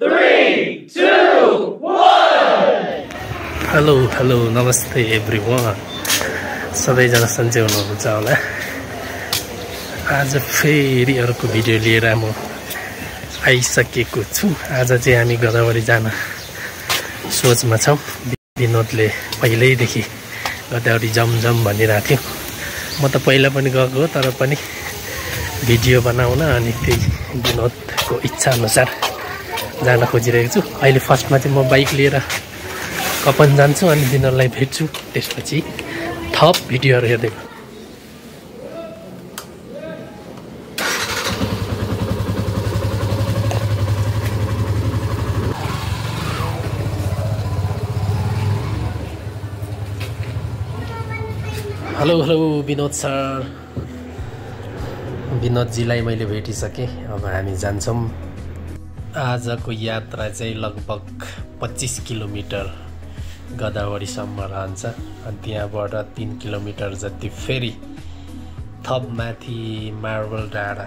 3, 2, 1. Hello नमस्ते everyone सबैजना सन्चै हुनुहुन्छ होला। आज फेरि अर्को भिडियो लिएर म आइसकेको छु। आज चाहिँ हामी गोदावरी जान सोचमा छौँ। विनोदले पहिल्यैदेखि गोदावरी जम भनिरहेको थियो। म त पहिला पनि गएको हो, तर पनि भिडियो बनाउन अनि त्यही विनोदको इच्छा अनुसार जान खोजिरहेको छु। अहिले फर्स्टमा चाहिँ म बाइक लिएर कपन जान्छु अनि विनोदलाई भेट्छु। त्यसपछि थप भिडियोहरू हेर्दै हेलो विनोद सर। विनोदजीलाई मैले भेटिसकेँ। अब हामी जान्छौँ। आजको यात्रा चाहिँ लगभग 25 किलोमिटर गोदावरीसम्म रहन्छ। अनि त्यहाँबाट 3 किलोमिटर जति फेरि थप माथि मार्बल डाँडा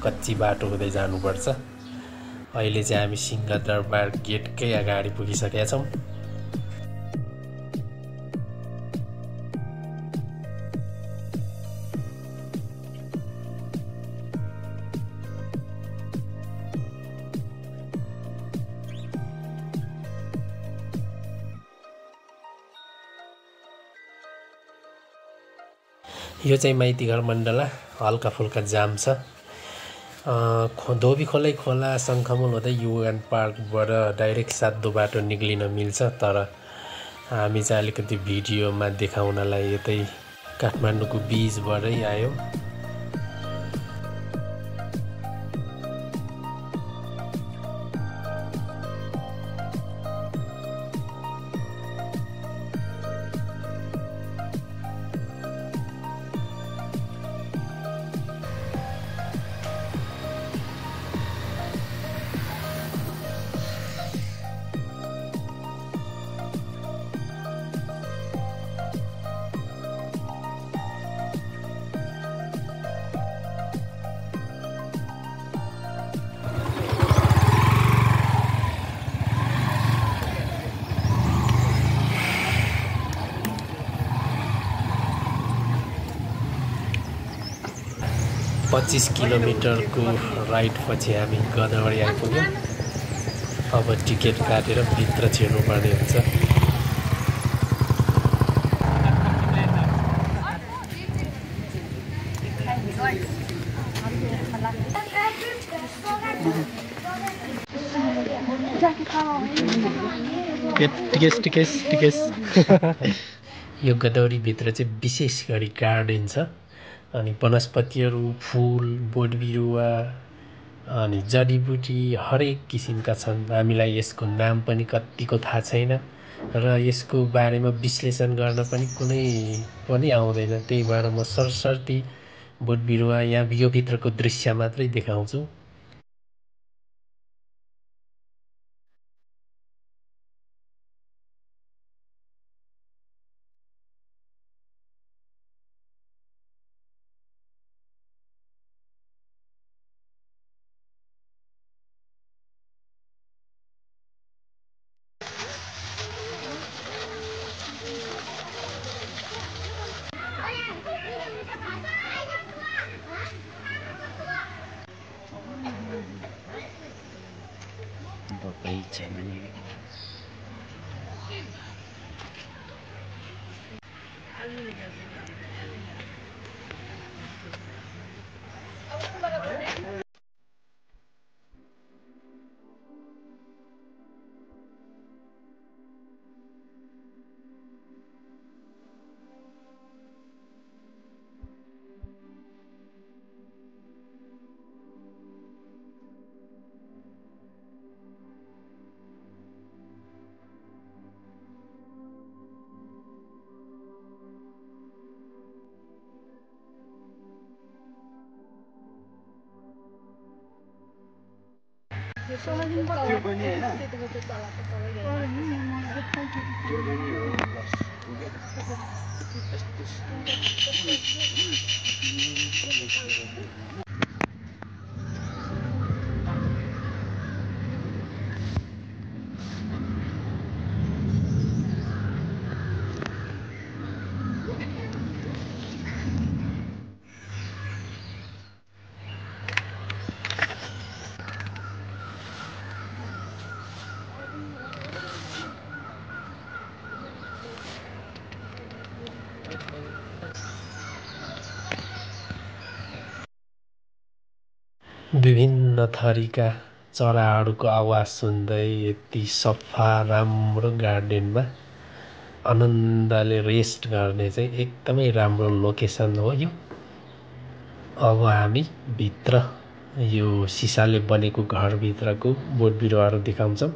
कच्ची बाटो हुँदै जानुपर्छ। अहिले चाहिँ हामी सिंहदरबार गेटकै अगाडि पुगिसकेका छौँ। यो चाहिँ माइतीघर मण्डला। हल्का फुल्का जाम छ। धोबी खोलै खोला शङ्खमुल हुँदै युएन पार्कबाट डाइरेक्ट सातो बाटो निक्लिन मिल्छ। तर हामी चाहिँ अलिकति भिडियोमा देखाउनलाई यतै काठमाडौँको बीचबाटै आयो। पच्चीस किलोमिटरको राइडपछि हामी गोदावरी आइपुग्यौँ। अब टिकट काटेर भित्र छिर्नुपर्ने हुन्छ। टिकेस यो गोदावरीभित्र चाहिँ विशेष गरी गार्डन छ। अनि वनस्पतिहरू, फुल, बोटबिरुवा अनि जडीबुटी हरेक किसिमका छन्। हामीलाई यसको नाम पनि कतिको थाहा छैन र यसको बारेमा विश्लेषण गर्न पनि कुनै पनि आउँदैन। त्यही भएर म सरसर्ती बोटबिरुवा यहाँ यो भित्रको दृश्य मात्रै देखाउँछु। त्यो पनि हैन विभिन्न थरीका चराहरूको आवाज सुन्दै यति सफा राम्रो गार्डनमा आनन्दले रेस्ट गर्ने चाहिँ एकदमै राम्रो लोकेसन हो यो। अब हामी भित्र यो सिसाले बनेको घरभित्रको बोट बिरुवाहरू देखाउँछौँ।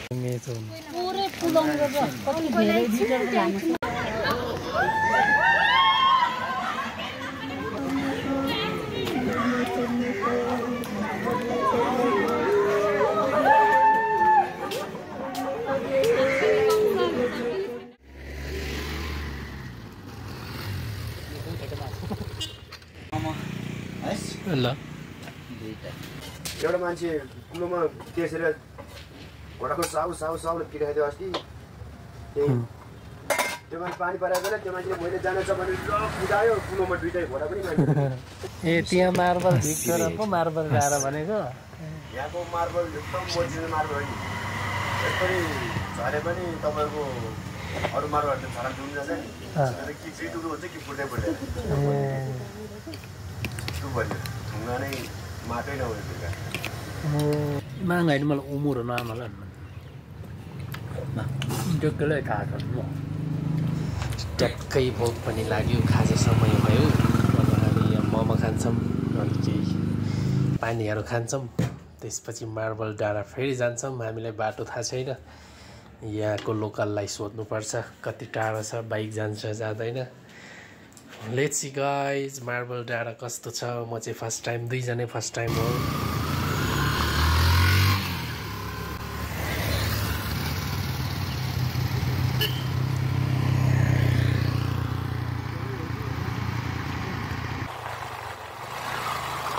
पुरै फुलाउनु पर्छ कति धेरै लिटरको लामो छ ल एउटा मान्छे कुलोमा तेसेर घोडाको साउले पिटाइदियो अस्ति त्यही त्यो मान्छे पानी परेको बेला त्यो मान्छेले मैले जान छ भने कुदायो कुलोमा दुईटै घोडा पनि ए त्यहाँ मार्बल भिक्टोरको मार्बल डाँडा भनेको यहाँको मार्बल एकदम मजिलो मार्बल हो नि यसरी झरे पनि तपाईँको अरू मार्बल त झरा डुब्नु जान्छ नि कि फिटुको हुन्छ कि फुट्दै फुट्दैन त्यो भन्यो ढुङ्गा नै माटै नहुने ढुङ्गा माग होइन मलाई उमुरो नआमालाई ट्याक्कै थाहा छ म ट्याक्कै भोक पनि लाग्यो खाजा समय भयो अब हामी यहाँ मोमो खान्छौँ अनि केही पानीहरू खान्छौँ त्यसपछि मार्बल डाँडा फेरि जान्छौँ हामीलाई बाटो थाहा छैन यहाँको लोकललाई सोध्नुपर्छ कति टाढो छ बाइक जान्छ जाँदैन लेट्स सी गाइज मार्बल डाँडा कस्तो छ म चाहिँ फर्स्ट टाइम दुईजनै फर्स्ट टाइम हो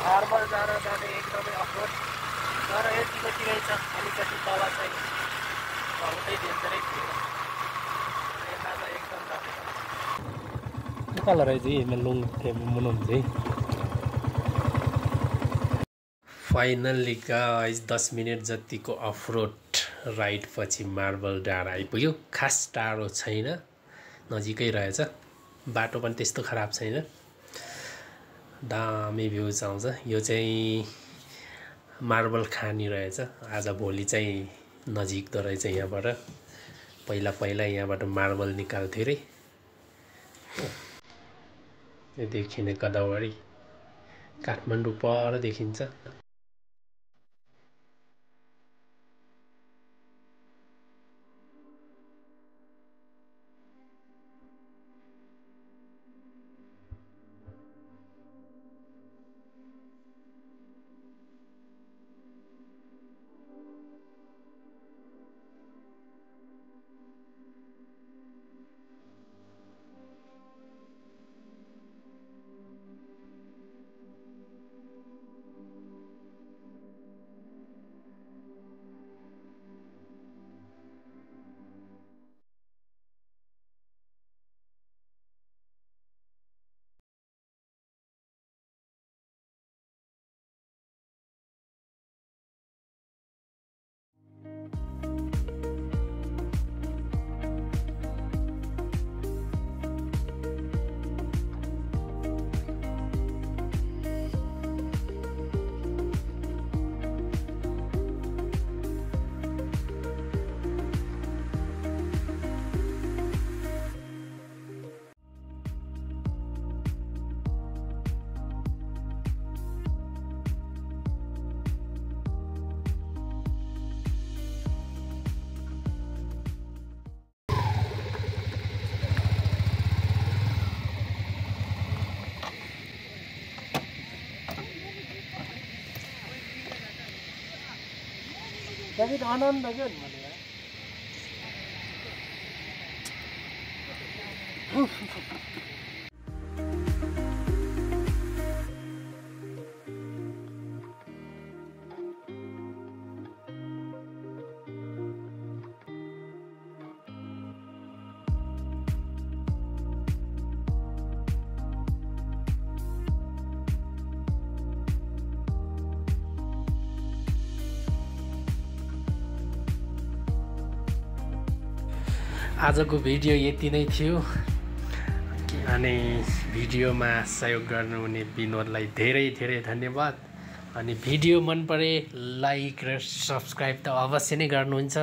मार्बल डाँडा जाने एकदमै अफरोड तर यतिको तिरै छ अलिकति तल चाहिँ बहुतै डेन्जरै थियो यता त एकदम कल रहेछ यसमा लुङ मुनुहुन्छ फाइनल्ली गाइज 10 मिनट जतिको अफरोड राइड पछि मार्बल डाँडा आइपुग्यो खास टाढो छैन नजिकै रहेछ बाटो पनि त्यस्तो खराब छैन दामी भ्यूज आउँछ यो चाहिँ मार्बल खानी रहेछ आज भोलि चाहिँ नजिक रहेछ यहाँबाट पहिला यहाँबाट मार्बल निकाल्थ्यो रे यो देखिने गदावरी काठमाडौँ पर देखिन्छ David आनन्द क्या भने आजको भिडियो यति नै थियो अनि भिडियोमा सहयोग गर्नुहुने विनोदलाई धेरै धेरै धन्यवाद अनि भिडियो मन परे लाइक र सब्स्क्राइब त अवश्य नै गर्नुहुन्छ।